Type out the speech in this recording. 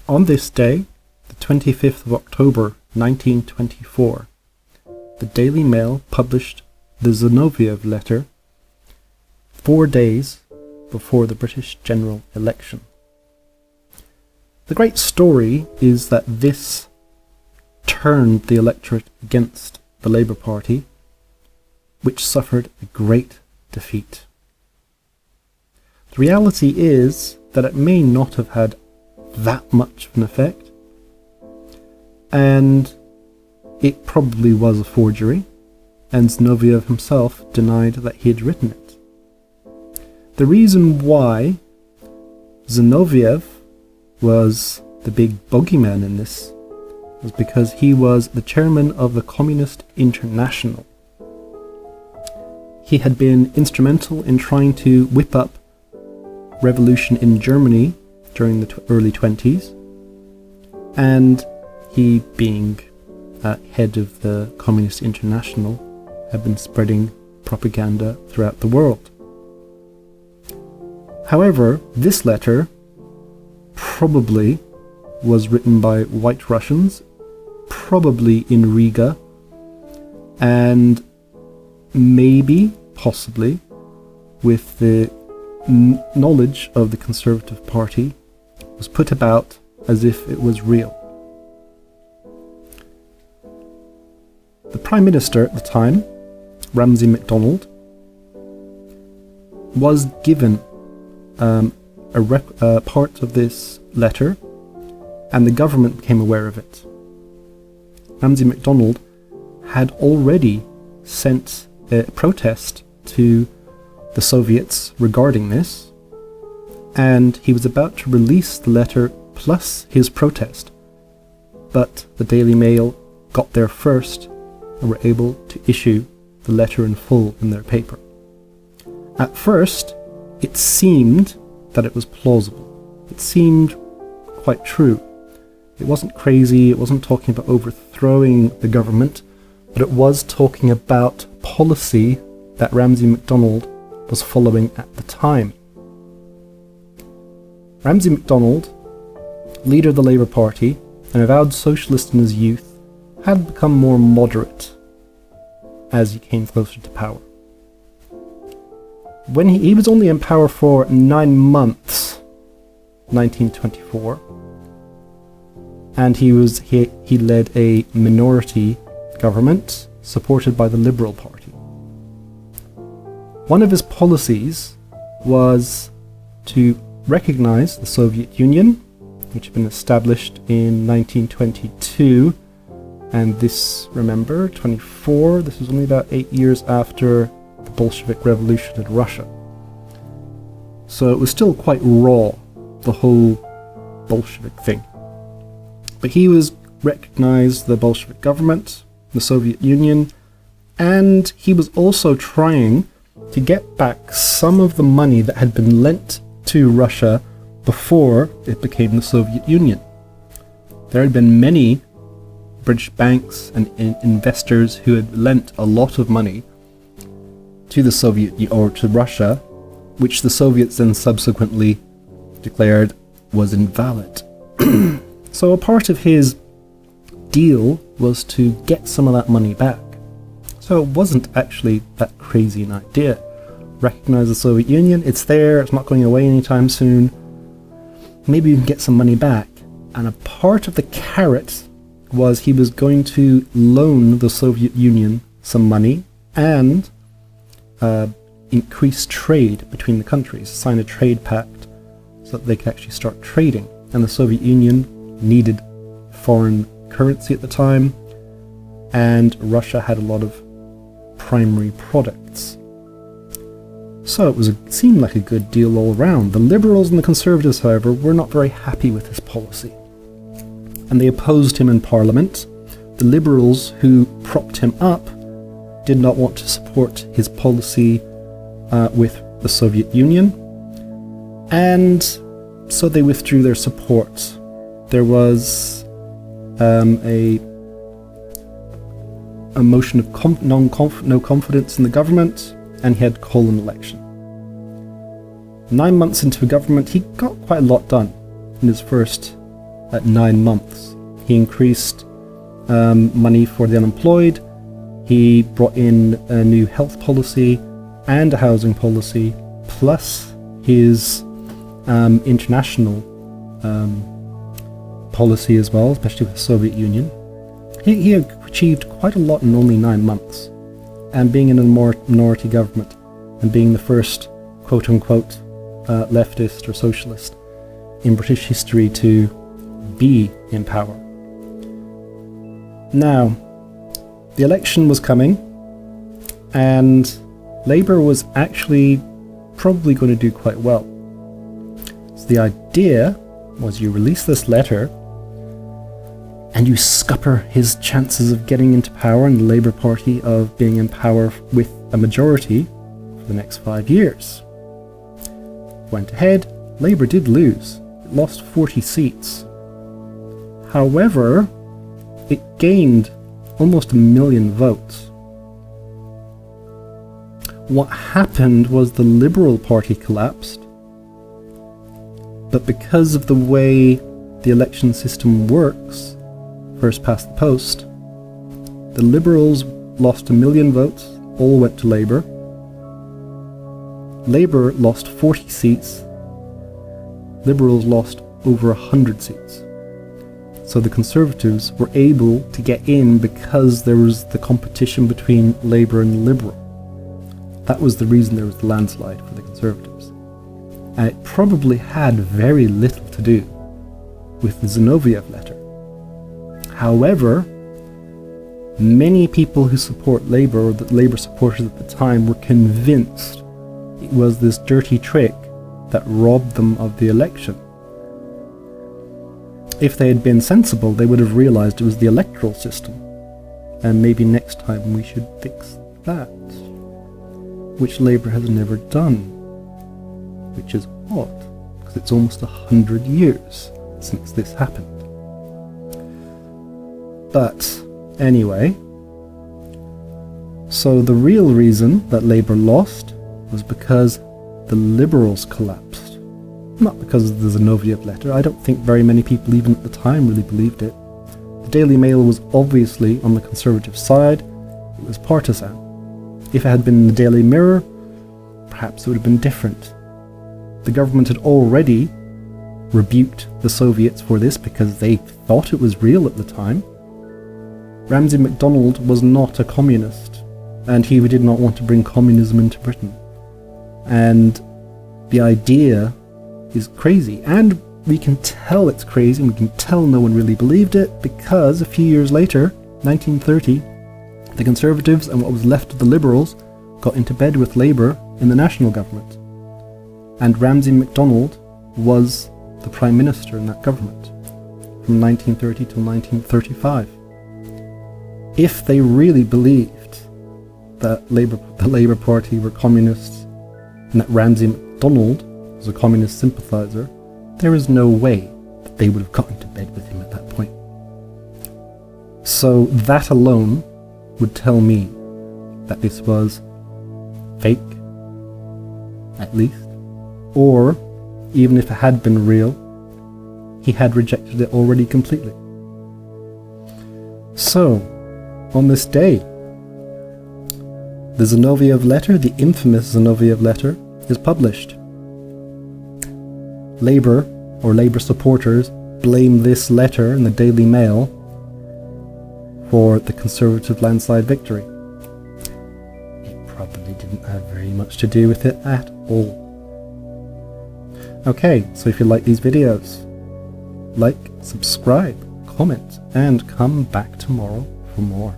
On this day, the 25th of October 1924, the Daily Mail published the Zinoviev Letter 4 days before the British general election. The great story is that this turned the electorate against the Labour Party, which suffered a great defeat. The reality is that it may not have had that much of an effect, and it probably was a forgery, and Zinoviev himself denied that he had written it. The reason why Zinoviev was the big bogeyman in this was because he was the chairman of the Communist International. He had been instrumental in trying to whip up revolution in Germany during the early 20s, and he, being head of the Communist International, had been spreading propaganda throughout the world. However, this letter probably was written by White Russians, probably in Riga, and maybe, possibly, with the knowledge of the Conservative Party, was put about as if it was real. The Prime Minister at the time, Ramsay MacDonald, was given a part of this letter, and the government became aware of it. Ramsay MacDonald had already sent a protest to the Soviets regarding this, and he was about to release the letter plus his protest, but the Daily Mail got there first and were able to issue the letter in full in their paper. At first, it seemed that it was plausible. It seemed quite true. It wasn't crazy, it wasn't talking about overthrowing the government, but it was talking about policy that Ramsay MacDonald was following at the time. Ramsay MacDonald, leader of the Labour Party, an avowed socialist in his youth, had become more moderate as he came closer to power. When he was only in power for 9 months, 1924, and he led a minority government supported by the Liberal Party. One of his policies was to recognize the Soviet Union, which had been established in 1922, and this, remember, 24, this was only about 8 years after the Bolshevik Revolution in Russia. So it was still quite raw, the whole Bolshevik thing. But he recognized the Bolshevik government, the Soviet Union, and he was also trying to get back some of the money that had been lent to Russia before it became the Soviet Union. There had been many British banks and investors who had lent a lot of money to the Soviet or to Russia, which the Soviets then subsequently declared was invalid. So a part of his deal was to get some of that money back. So it wasn't actually that crazy an idea. Recognize the Soviet Union, it's there, it's not going away anytime soon. Maybe you can get some money back. And a part of the carrot was he was going to loan the Soviet Union some money and increase trade between the countries, sign a trade pact so that they could actually start trading. And the Soviet Union needed foreign currency at the time, and Russia had a lot of primary products. So it seemed like a good deal all around. The Liberals and the Conservatives, however, were not very happy with his policy, and they opposed him in Parliament. The Liberals, who propped him up, did not want to support his policy with the Soviet Union, and so they withdrew their support. There was a motion of no confidence in the government, and he had to call an election. 9 months into government, he got quite a lot done in his first at 9 months. He increased money for the unemployed. He brought in a new health policy and a housing policy, plus his international policy as well, especially with the Soviet Union. He achieved quite a lot in only 9 months, and being in a minority government and being the first quote-unquote leftist or socialist in British history to be in power. Now, the election was coming, and Labour was actually probably going to do quite well. So the idea was you release this letter and you scupper his chances of getting into power and the Labour Party of being in power with a majority for the next 5 years. Went ahead, Labour did lose. It lost 40 seats. However, it gained almost 1 million votes. What happened was the Liberal Party collapsed, but because of the way the election system works, first past the post, the Liberals lost 1 million votes, all went to Labour. Labour lost 40 seats, Liberals lost over 100 seats. So the Conservatives were able to get in because there was the competition between Labour and Liberal. That was the reason there was the landslide for the Conservatives. And it probably had very little to do with the Zinoviev Letter. However, many people who support Labour, or the Labour supporters at the time, were convinced it was this dirty trick that robbed them of the election. If they had been sensible, they would have realised it was the electoral system, and maybe next time we should fix that, which Labour has never done, which is odd, because it's almost 100 years since this happened. But anyway, so the real reason that Labour lost was because the Liberals collapsed. Not because of the Zinoviev Letter. I don't think very many people even at the time really believed it. The Daily Mail was obviously on the Conservative side. It was partisan. If it had been the Daily Mirror, perhaps it would have been different. The government had already rebuked the Soviets for this because they thought it was real at the time. Ramsay MacDonald was not a communist, and he did not want to bring communism into Britain. And the idea is crazy, and we can tell it's crazy, and we can tell no one really believed it, because a few years later, 1930, the Conservatives and what was left of the Liberals got into bed with Labour in the national government, and Ramsay MacDonald was the Prime Minister in that government from 1930 till 1935. If they really believed that the Labour Party were communists and that Ramsay MacDonald was a communist sympathiser, there is no way that they would have got into bed with him at that point. So that alone would tell me that this was fake, at least, or even if it had been real, he had rejected it already completely. So, on this day, the Zinoviev Letter, the infamous Zinoviev Letter, is published. Labour, or Labour supporters, blame this letter in the Daily Mail for the Conservative landslide victory. It probably didn't have very much to do with it at all. Okay, so if you like these videos, like, subscribe, comment, and come back tomorrow for more.